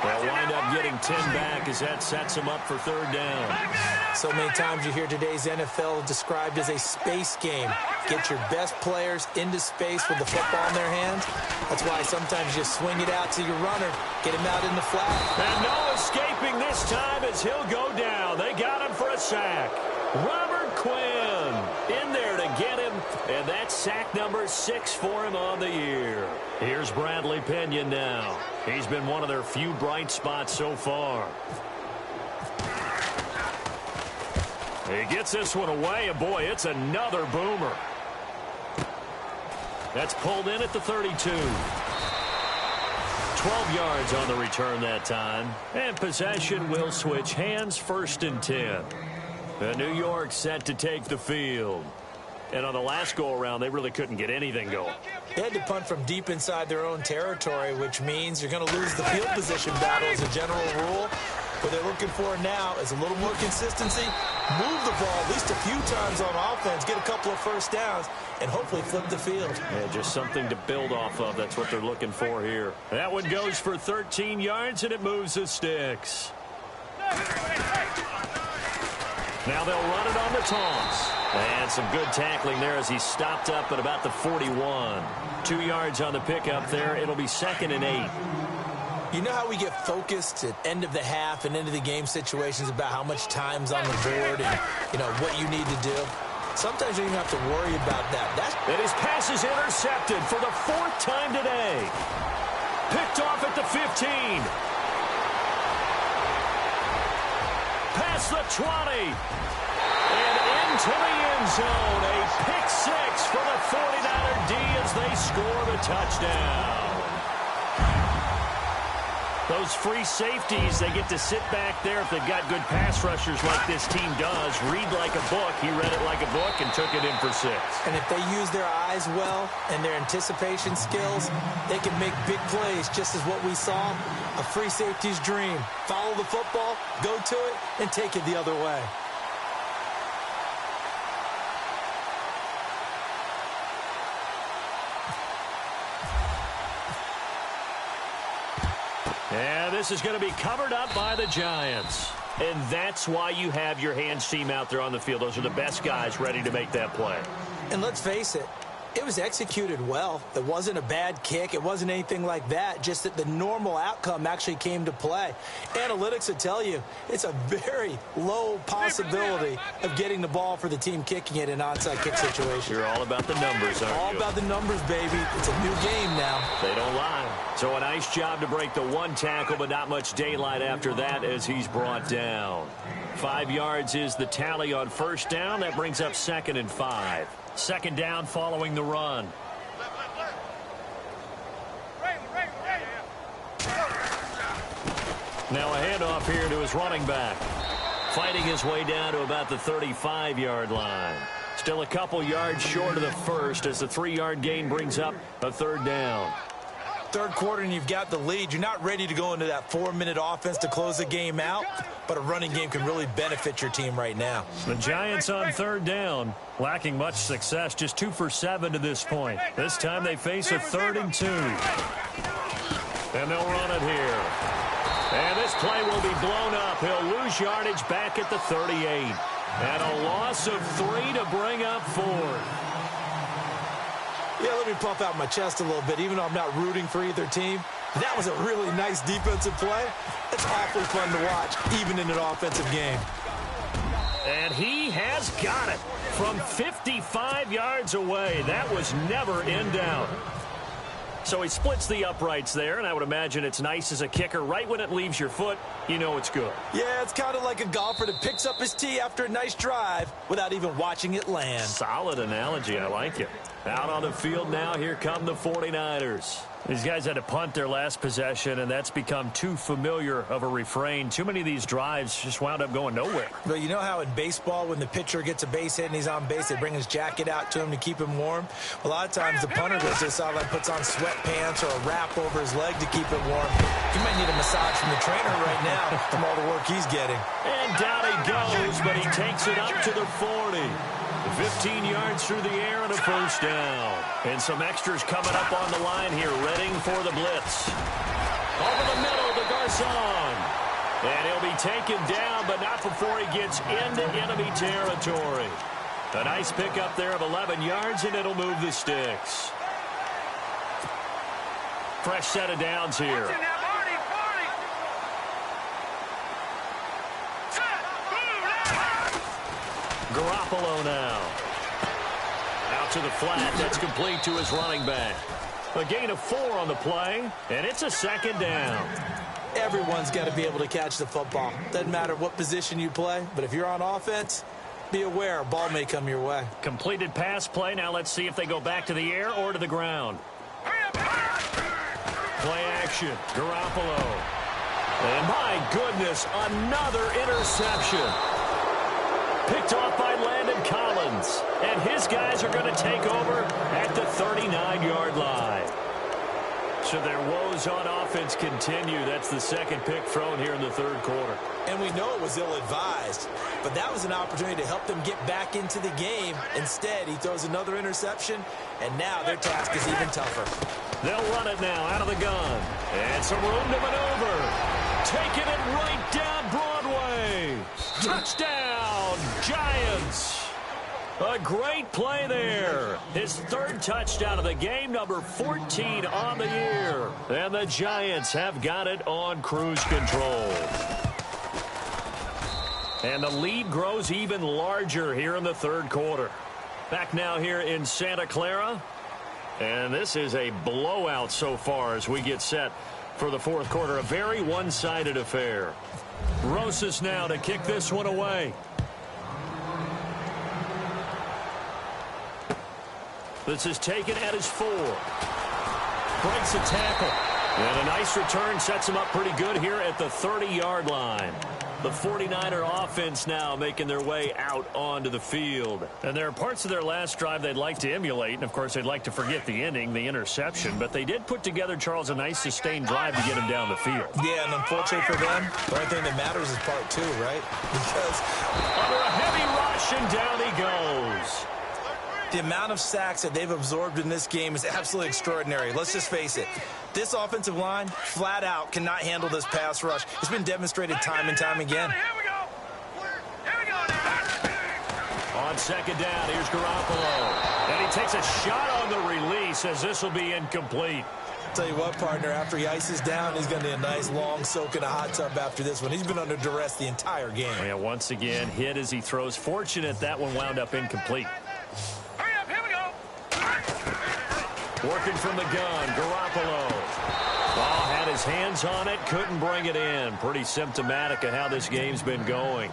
S3: They'll wind up getting 10 back as that sets them up for 3rd down.
S4: So many times you hear today's NFL described as a space game. Get your best players into space with the football in their hands. That's why sometimes you swing it out to your runner, get him out in the flat.
S3: And no escaping this time as he'll go down. They got him for a sack. Robert Quinn in there to get him, and that's sack number 6 for him on the year. Here's Bradley Pinion now. He's been one of their few bright spots so far. He gets this one away, and boy, it's another boomer. That's pulled in at the 32. 12 yards on the return that time. And possession will switch hands, 1st and 10. And New York set to take the field. And on the last go-around, they really couldn't get anything going.
S4: They had to punt from deep inside their own territory, which means you're going to lose the field position battle as a general rule. What they're looking for now is a little more consistency, move the ball at least a few times on offense, get a couple of 1st downs, and hopefully flip the field.
S3: Yeah, just something to build off of. That's what they're looking for here. That one goes for 13 yards, and it moves the sticks. Now they'll run it on the toss. And some good tackling there as he stopped up at about the 41. 2 yards on the pickup there. It'll be 2nd and 8.
S4: You know how we get focused at end of the half and end of the game situations about how much time's on the board and, you know, what you need to do? Sometimes you don't even have to worry about that.
S3: And his pass is intercepted for the 4th time today. Picked off at the 15. Past the 20. And into the end zone. A pick 6 for the 49er D as they score the touchdown. Those free safeties, they get to sit back there if they've got good pass rushers like this team does. Read like a book. He read it like a book and took it in for 6.
S4: And if they use their eyes well and their anticipation skills, they can make big plays, just as what we saw. A free safety's dream. Follow the football, go to it, and take it the other way.
S3: And this is going to be covered up by the Giants. And that's why you have your hands team out there on the field. Those are the best guys ready to make that play.
S4: And let's face it, It was executed well. It wasn't a bad kick. It wasn't anything like that. Just that the normal outcome actually came to play. Analytics will tell you it's a very low possibility of getting the ball for the team kicking it in an onside kick situation.
S3: You're all about the numbers, aren't you?
S4: All about the numbers, baby. It's a new game now.
S3: They don't lie. So a nice job to break the one tackle, but not much daylight after that as he's brought down. 5 yards is the tally on first down. That brings up 2nd and 5. Second down following the run. Now a handoff here to his running back. Fighting his way down to about the 35-yard line. Still a couple yards short of the first as the 3-yard gain brings up a 3rd down.
S4: Third quarter and you've got the lead. You're not ready to go into that 4-minute offense to close the game out, but a running game can really benefit your team right now.
S3: The Giants on 3rd down, lacking much success, just 2 for 7 to this point. This time they face a 3rd and 2. And they'll run it here. And this play will be blown up. He'll lose yardage back at the 38. And a loss of 3 to bring up 4th.
S4: Yeah, let me puff out my chest a little bit, even though I'm not rooting for either team. That was a really nice defensive play. It's awfully fun to watch, even in an offensive game.
S3: And he has got it from 55 yards away. That was never in doubt. So he splits the uprights there, and I would imagine it's nice as a kicker. Right when it leaves your foot, you know it's good.
S4: Yeah, it's kind of like a golfer that picks up his tee after a nice drive without even watching it land.
S3: Solid analogy. I like it. Out on the field now, here come the 49ers. These guys had to punt their last possession, and that's become too familiar of a refrain. Too many of these drives just wound up going nowhere.
S4: But you know how in baseball, when the pitcher gets a base hit and he's on base, they bring his jacket out to him to keep him warm? A lot of times the punter goes to the sideline, puts on sweatpants or a wrap over his leg to keep it warm. He might need a massage from the trainer right now from all the work he's getting.
S3: And down he goes, but he takes it up to the 40. 15 yards through the air and a first down. And some extras coming up on the line here, ready for the blitz. Over the middle to Garcon. And he'll be taken down, but not before he gets into enemy territory. A nice pickup there of 11 yards, and it'll move the sticks. Fresh set of downs here. Garoppolo now. Out to the flat. That's complete to his running back. A gain of 4 on the play, and it's a 2nd down.
S4: Everyone's got to be able to catch the football. Doesn't matter what position you play, but if you're on offense, be aware a ball may come your way.
S3: Completed pass play. Now let's see if they go back to the air or to the ground. Play action. Garoppolo. And my goodness, another interception. Picked off by Landon Collins. And his guys are going to take over at the 39-yard line. So their woes on offense continue. That's the 2nd pick thrown here in the 3rd quarter.
S4: And we know it was ill-advised, but that was an opportunity to help them get back into the game. Instead, he throws another interception, and now their task is even tougher.
S3: They'll run it now out of the gun. And some room to maneuver. Taking it right down Broadway. Touchdown, Giants. A great play there. His 3rd touchdown of the game, number 14 on the year. And the Giants have got it on cruise control. And the lead grows even larger here in the 3rd quarter. Back now here in Santa Clara. And this is a blowout so far as we get set for the 4th quarter. A very one-sided affair. Rosas now to kick this one away. This is taken at his 4. Breaks a tackle. And a nice return sets him up pretty good here at the 30-yard line. The 49er offense now making their way out onto the field. And there are parts of their last drive they'd like to emulate. And, of course, they'd like to forget the ending, the interception. But they did put together, Charles, a nice sustained drive to get him down the field.
S4: Yeah, and unfortunately for them, the only thing that matters is part 2, right? Because
S3: under a heavy rush, and down he goes.
S4: the amount of sacks that they've absorbed in this game is absolutely extraordinary. Let's just face it. This offensive line, flat out, cannot handle this pass rush. It's been demonstrated time and time again.
S3: On second down, here's Garoppolo. And he takes a shot on the release as this will be incomplete.
S4: Tell you what, partner, after he ices down, he's going to need a nice long soak in a hot tub after this one. He's been under duress the entire game.
S3: Yeah, once again, hit as he throws. Fortunate that one wound up incomplete.
S1: Hurry up, here we go.
S3: Working from the gun, Garoppolo. Ball had his hands on it, couldn't bring it in. Pretty symptomatic of how this game's been going.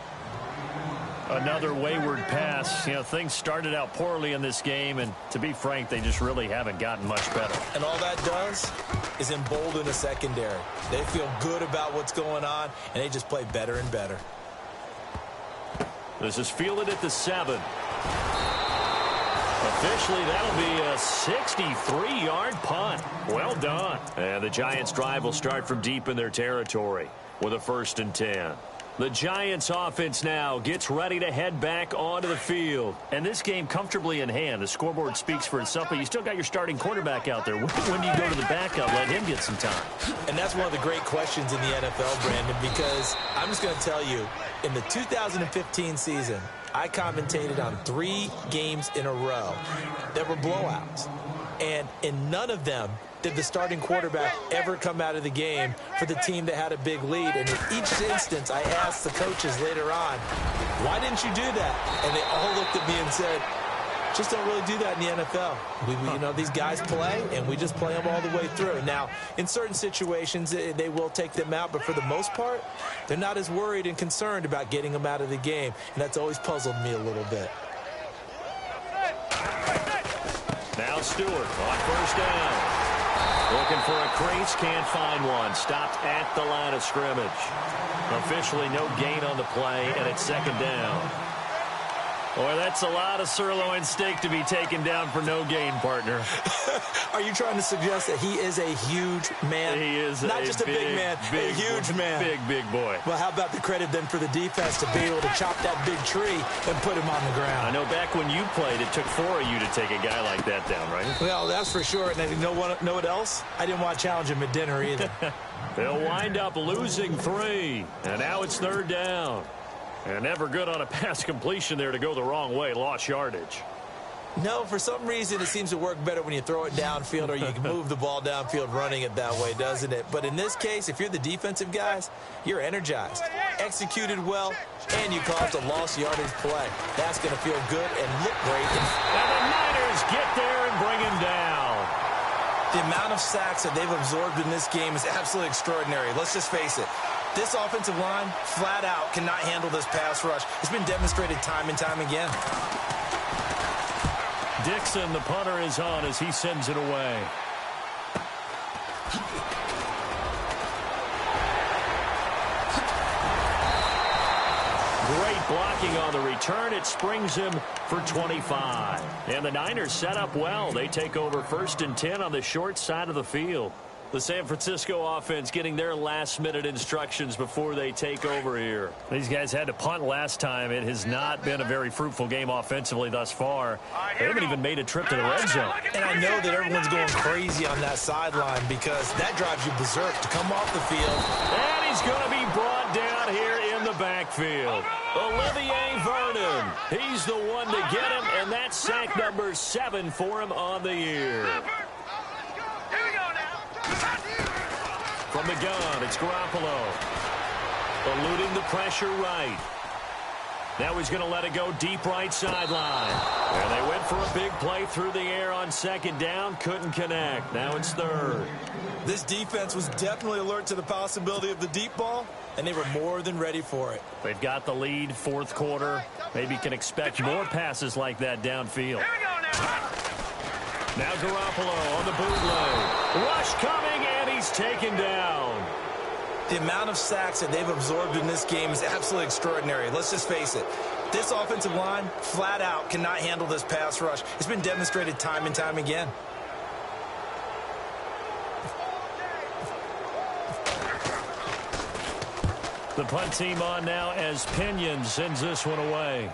S3: Another wayward pass. You know, things started out poorly in this game, and to be frank, they just really haven't gotten much better.
S4: And all that does is embolden the secondary. They feel good about what's going on, and they just play better and better.
S3: This is fielded at the 7. Officially, that'll be a 63-yard punt. Well done. And the Giants' drive will start from deep in their territory with a 1st and 10. The Giants offense now gets ready to head back onto the field. And this game comfortably in hand. The scoreboard speaks for itself, but you still got your starting quarterback out there. When do you go to the backup, let him get some time?
S4: And that's one of the great questions in the NFL, Brandon, because I'm just going to tell you, in the 2015 season, I commentated on 3 games in a row that were blowouts. And in none of them did the starting quarterback ever come out of the game for the team that had a big lead. And in each instance, I asked the coaches later on, why didn't you do that? And they all looked at me and said, just don't really do that in the NFL. You know, these guys play, and we just play them all the way through. Now, in certain situations, they will take them out, but for the most part, they're not as worried and concerned about getting them out of the game. And that's always puzzled me a little bit.
S3: Now Stewart on 1st down. Looking for a crease, can't find one. Stopped at the line of scrimmage. Officially no gain on the play, and it's 2nd down. Boy, that's a lot of sirloin steak to be taken down for no gain, partner.
S4: Are you trying to suggest that he is a huge man?
S3: He is
S4: not just a big man, a huge man.
S3: Big boy.
S4: Well, how about the credit then for the defense to be able to chop that big tree and put him on the ground?
S3: I know back when you played, it took 4 of you to take a guy like that down, right?
S4: Well, that's for sure. And you know what else? I didn't want to challenge him at dinner either.
S3: They'll wind up losing 3. And now it's 3rd down. And never good on a pass completion there to go the wrong way. Lost yardage.
S4: No, for some reason it seems to work better when you throw it downfield or you can move the ball downfield running it that way, doesn't it? But in this case, if you're the defensive guys, you're energized, executed well, and you caused a lost yardage play. That's going to feel good and look great.
S3: And the Niners get there and bring him down.
S4: The amount of sacks that they've absorbed in this game is absolutely extraordinary. Let's just face it. This offensive line, flat out, cannot handle this pass rush. It's been demonstrated time and time again.
S3: Dixon, the punter, is on as he sends it away. Great blocking on the return. It springs him for 25. And the Niners set up well. They take over 1st and 10 on the short side of the field. The San Francisco offense getting their last-minute instructions before they take over here. These guys had to punt last time. It has not been a very fruitful game offensively thus far. They haven't even made a trip to the red zone.
S4: And I know that everyone's going crazy on that sideline because that drives you berserk to come off the field.
S3: And he's going to be brought down here in the backfield. Olivier Vernon. He's the one to get him, and that's sack number 7 for him on the year. From the gun, it's Garoppolo. Eluding the pressure right. Now he's going to let it go deep right sideline. And they went for a big play through the air on 2nd down. Couldn't connect. Now it's 3rd.
S4: This defense was definitely alert to the possibility of the deep ball, and they were more than ready for it.
S3: They've got the lead, 4th quarter. Maybe can expect more passes like that downfield. Now Garoppolo on the bootleg. Rush coming, and he's taken down.
S4: The amount of sacks that they've absorbed in this game is absolutely extraordinary. Let's just face it. This offensive line, flat out, cannot handle this pass rush. It's been demonstrated time and time again.
S3: The punt team on now as Pinion sends this one away.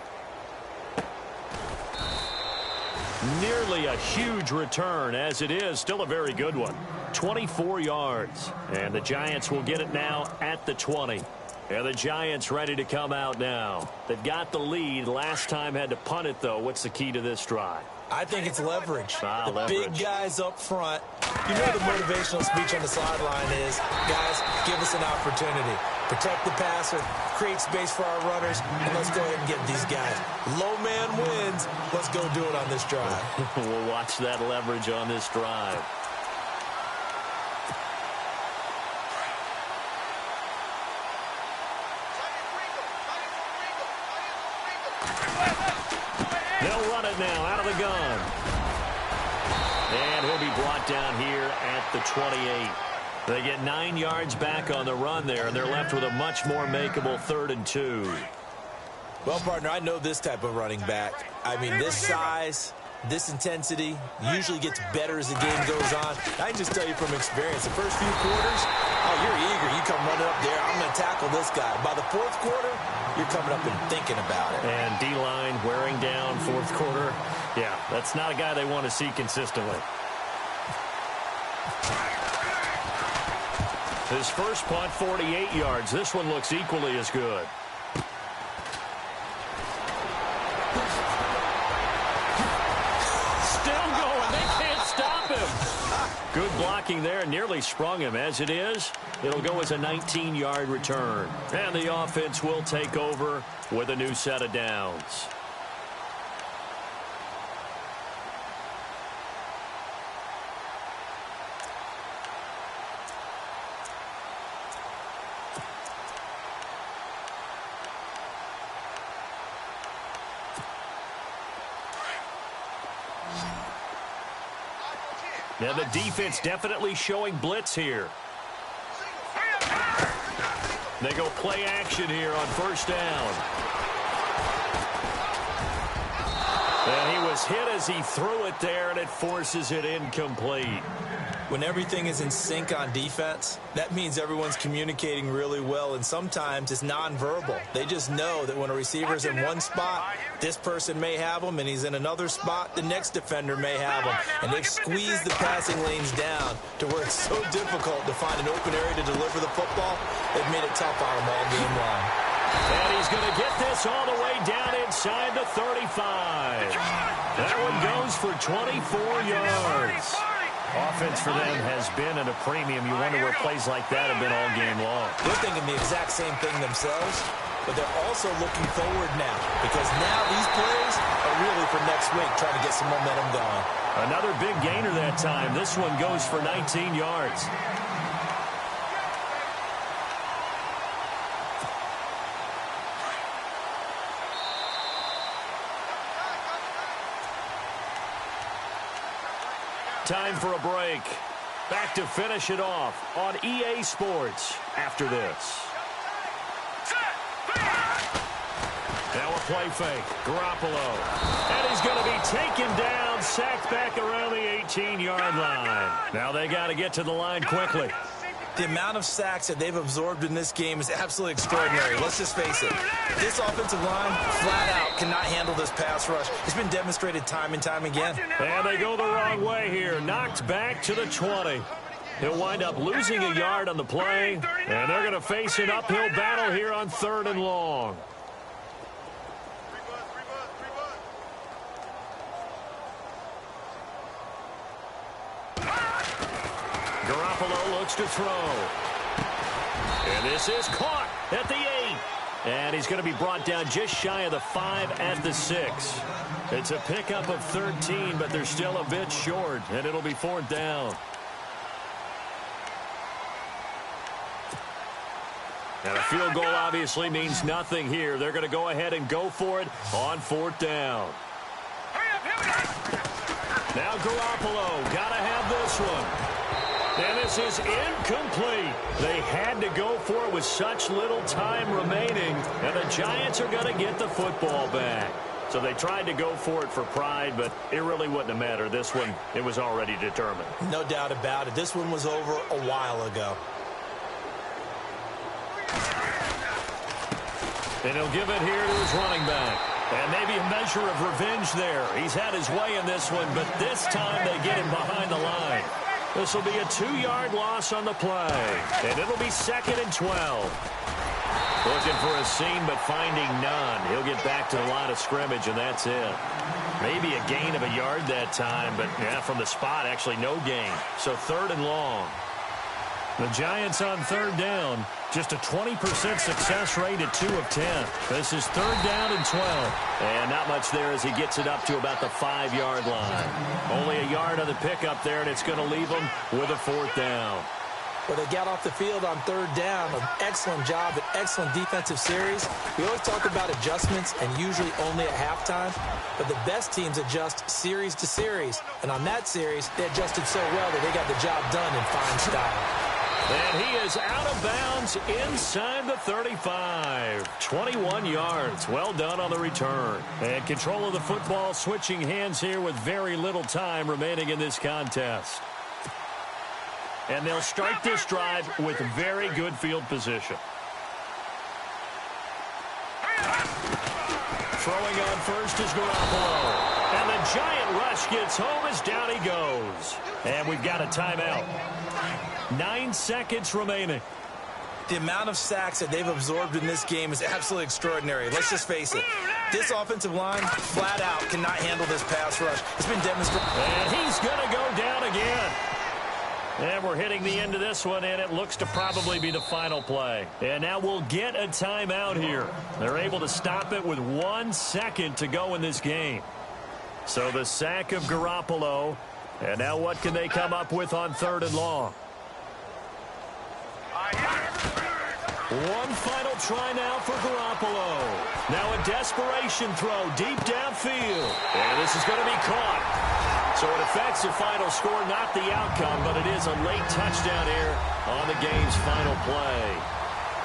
S3: Nearly a huge return, as it is still a very good one. 24 yards. And the Giants will get it now at the 20. And the Giants ready to come out now. They've got the lead. Last time had to punt it, though. What's the key to this drive?
S4: I think it's leverage. The
S3: leverage.
S4: Big guys up front. You know the motivational speech on the sideline is, guys, give us an opportunity. Protect the passer, create space for our runners, and let's go ahead and get these guys. Low man wins. Let's go do it on this drive.
S3: We'll watch that leverage on this drive. They'll run it now out of the gun. And he'll be brought down here at the 28. They get 9 yards back on the run there, and they're left with a much more makeable 3rd and 2.
S4: Well, partner, I know this type of running back. I mean, this size, this intensity usually gets better as the game goes on. I can just tell you from experience, the first few quarters, oh, you're eager. You come running up there, I'm going to tackle this guy. By the 4th quarter, you're coming up and thinking about it.
S3: And D-line wearing down 4th quarter. Yeah, that's not a guy they want to see consistently. His first punt, 48 yards. This one looks equally as good. Still going. They can't stop him. Good blocking there. Nearly sprung him. As it is, it'll go as a 19-yard return. And the offense will take over with a new set of downs. Now the defense definitely showing blitz here. They go play action here on 1st down. And he was hit as he threw it there, and it forces it incomplete.
S4: When everything is in sync on defense, that means everyone's communicating really well, and sometimes it's nonverbal. They just know that when a receiver's in one spot, this person may have him, and he's in another spot, the next defender may have him. And they've squeezed the passing lanes down to where it's so difficult to find an open area to deliver the football. They've made it tough on him all game long.
S3: And he's going to get this all the way down inside the 35. That one goes for 24 yards. Offense for them has been at a premium. You wonder where plays like that have been all game long.
S4: They're thinking the exact same thing themselves, but they're also looking forward now, because now these plays are really for next week, trying to get some momentum going.
S3: Another big gainer that time. This one goes for 19 yards. Time for a break. Back to finish it off on EA Sports after this. Now a play fake. Garoppolo. And he's going to be taken down, sacked back around the 18-yard line. Now they got to get to the line quickly.
S4: The amount of sacks that they've absorbed in this game is absolutely extraordinary. Let's just face it. This offensive line, flat out, cannot handle this pass rush. It's been demonstrated time and time again.
S3: And they go the wrong way here. Knocked back to the 20. He'll wind up losing a yard on the play. And they're going to face an uphill battle here on 3rd and long. Garoppolo looks to throw. And this is caught at the 8. And he's going to be brought down just shy of the 5 at the 6. It's a pickup of 13, but they're still a bit short, and it'll be 4th down. And a field goal obviously means nothing here. They're going to go ahead and go for it on 4th down. Now Garoppolo, got to have this one. And this is incomplete. They had to go for it with such little time remaining. And the Giants are going to get the football back. So they tried to go for it for pride, but it really wouldn't have mattered. This one, it was already determined.
S4: No doubt about it. This one was over a while ago.
S3: And he'll give it here to his running back. And maybe a measure of revenge there. He's had his way in this one, but this time they get him behind the line. This will be a 2-yard loss on the play. And it'll be 2nd and 12. Looking for a seam, but finding none. He'll get back to the line of scrimmage, and that's it. Maybe a gain of a yard that time, but yeah, from the spot, actually no gain. So 3rd and long. The Giants on 3rd down. Just a 20% success rate at 2 of 10. This is 3rd down and 12. And not much there as he gets it up to about the 5-yard line. Only a yard on the pickup there, and it's going to leave him with a 4th down.
S4: Well, they got off the field on 3rd down. An excellent job, an excellent defensive series. We always talk about adjustments, and usually only at halftime. But the best teams adjust series to series. And on that series, they adjusted so well that they got the job done in fine style.
S3: And he is out of bounds inside the 35. 21 yards. Well done on the return. And control of the football switching hands here with very little time remaining in this contest. And they'll start this drive with very good field position. Throwing on first is Garoppolo. And the giant rush gets home as down he goes. And we've got a timeout. 9 seconds remaining.
S4: The amount of sacks that they've absorbed in this game is absolutely extraordinary. Let's just face it. This offensive line, flat out, cannot handle this pass rush. It's been demonstrated.
S3: And he's going to go down again. And we're hitting the end of this one, and it looks to probably be the final play. And now we'll get a timeout here. They're able to stop it with 1 second to go in this game. So the sack of Garoppolo. And now what can they come up with on 3rd and long? One final try now for Garoppolo. Now a desperation throw deep downfield. And this is going to be caught. So it affects the final score, not the outcome, but it is a late touchdown here on the game's final play.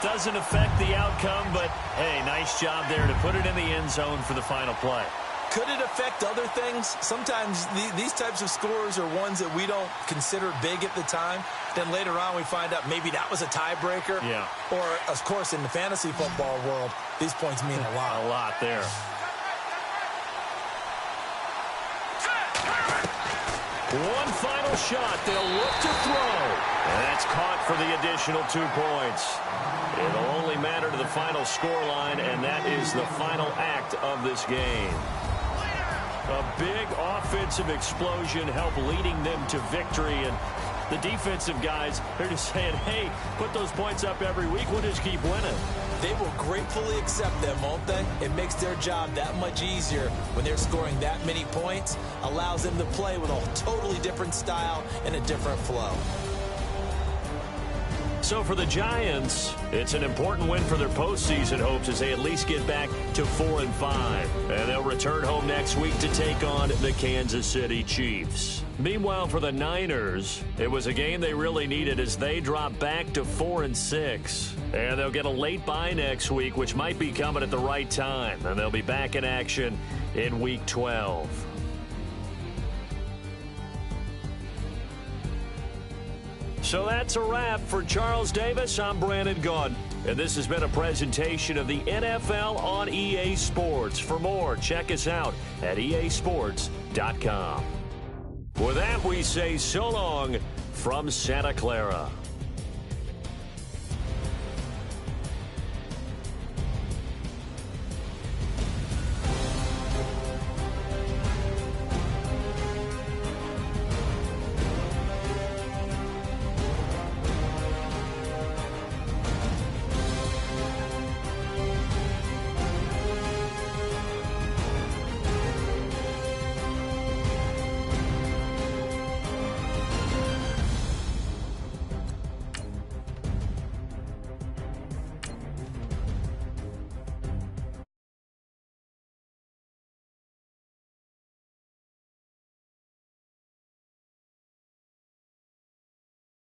S3: Doesn't affect the outcome, but hey, nice job there to put it in the end zone for the final play.
S4: Could it affect other things? Sometimes these types of scores are ones that we don't consider big at the time. Then later on we find out maybe that was a tiebreaker.
S3: Yeah.
S4: Or, of course, in the fantasy football world, these points mean a lot.
S3: A lot there. One final shot. They'll look to throw. And that's caught for the additional 2 points. It'll only matter to the final scoreline, and that is the final act of this game. A big offensive explosion helped leading them to victory, and the defensive guys, they're just saying, hey, put those points up every week, we'll just keep winning.
S4: They will gratefully accept them, won't they? It makes their job that much easier when they're scoring that many points, allows them to play with a totally different style and a different flow.
S3: So for the Giants, it's an important win for their postseason hopes as they at least get back to 4-5. And they'll return home next week to take on the Kansas City Chiefs. Meanwhile, for the Niners, it was a game they really needed as they drop back to 4-6. And they'll get a late bye next week, which might be coming at the right time. And they'll be back in action in Week 12. So that's a wrap for Charles Davis. I'm Brandon Gaudin, and this has been a presentation of the NFL on EA Sports. For more, check us out at easports.com. With that, we say so long from Santa Clara.